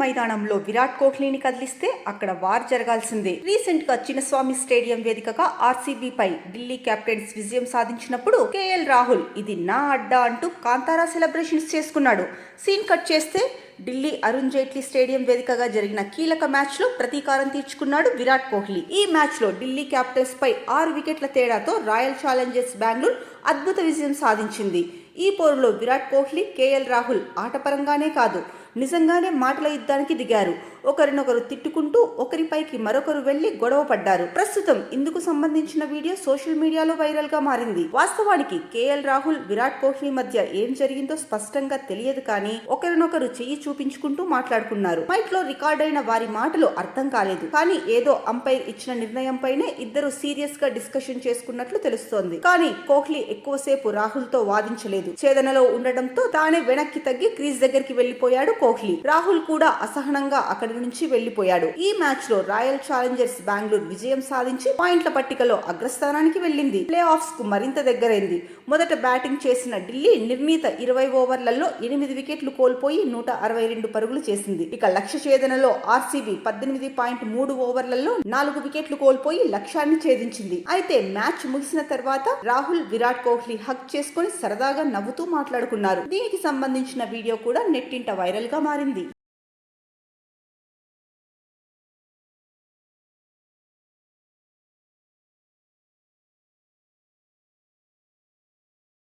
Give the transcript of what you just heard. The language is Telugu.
మైదానంలో విరాట్ కోహ్లీని కదిలిస్తే అక్కడ వార్ జరగాల్సిందే. రీసెంట్ గా చిన్నస్వామి స్టేడియం వేదికగా ఆర్సీబీ పై ఢిల్లీ క్యాపిటల్స్ విజయం సాధించినప్పుడు కేఎల్ రాహుల్ ఇది నా అడ్డా అంటూ కాంతారా సెలబ్రేషన్స్ చేసుకున్నాడు. సీన్ కట్ చేస్తే ఢిల్లీ అరుణ్ జైట్లీ స్టేడియం వేదికగా జరిగిన కీలక మ్యాచ్ లో ప్రతీకారం తీర్చుకున్నాడు విరాట్ కోహ్లీ. ఈ మ్యాచ్ లో ఢిల్లీ క్యాపిటల్స్ పై 6 వికెట్ల తేడాతో రాయల్ ఛాలెంజర్స్ బెంగళూరు అద్భుత విజయం సాధించింది. ఈ పోరులో విరాట్ కోహ్లీ, కేఎల్ రాహుల్ ఆటపరంగానే కాదు నిజంగానే మాటల యుద్ధానికి దిగారు. ఒకరినొకరు తిట్టుకుంటూ ఒకరిపైకి మరొకరు వెళ్లి గొడవ పడ్డారు. ప్రస్తుతం ఇందుకు సంబంధించిన వీడియో సోషల్ మీడియాలో వైరల్ గా మారింది. వాస్తవానికి కేఎల్ రాహుల్, విరాట్ కోహ్లీ మధ్య ఏం జరిగిందో స్పష్టంగా తెలియదు కానీ ఒకరినొకరు చెయ్యి చూపించుకుంటూ మాట్లాడుకున్నారు. మైక్ లో రికార్డ్ అయిన వారి మాటలు అర్థం కాలేదు. కానీ ఏదో అంపైర్ ఇచ్చిన నిర్ణయంపైనే ఇద్దరు సీరియస్ గా డిస్కషన్ చేసుకున్నట్లు తెలుస్తోంది. కానీ కోహ్లీ ఎక్కువసేపు రాహుల్ తో వాదించలేదు. ఛేదనలో ఉండడంతో తానే వెనక్కి తగ్గి క్రీజ్ దగ్గరికి వెళ్లిపోయాడు కోహ్లీ. రాహుల్ కూడా అసహనంగా అక్కడి నుంచి వెళ్లిపోయాడు. ఈ మ్యాచ్ లో రాయల్ ఛాలెంజర్స్ బెంగళూరు విజయం సాధించి పాయింట్ల పట్టికలో అగ్రస్థానానికి వెళ్లింది. ప్లే ఆఫ్స్ కు మరింత దగ్గరైంది. మొదట బ్యాటింగ్ చేసిన ఢిల్లీ నిర్ణీత 20 ఓవర్లలో 8 వికెట్లు కోల్పోయి 162 పరుగులు చేసింది. ఇక లక్ష్య ఛేదనలో ఆర్సీబీ 18.3 ఓవర్లలో 4 వికెట్లు కోల్పోయి లక్ష్యాన్ని ఛేదించింది. అయితే మ్యాచ్ ముగిసిన తర్వాత రాహుల్, విరాట్ కోహ్లీ హగ్ చేసుకుని సరదాగా నవ్వుతూ మాట్లాడుకున్నారు. దీనికి సంబంధించిన వీడియో కూడా నెట్టింట వైరల్ గా మారింది.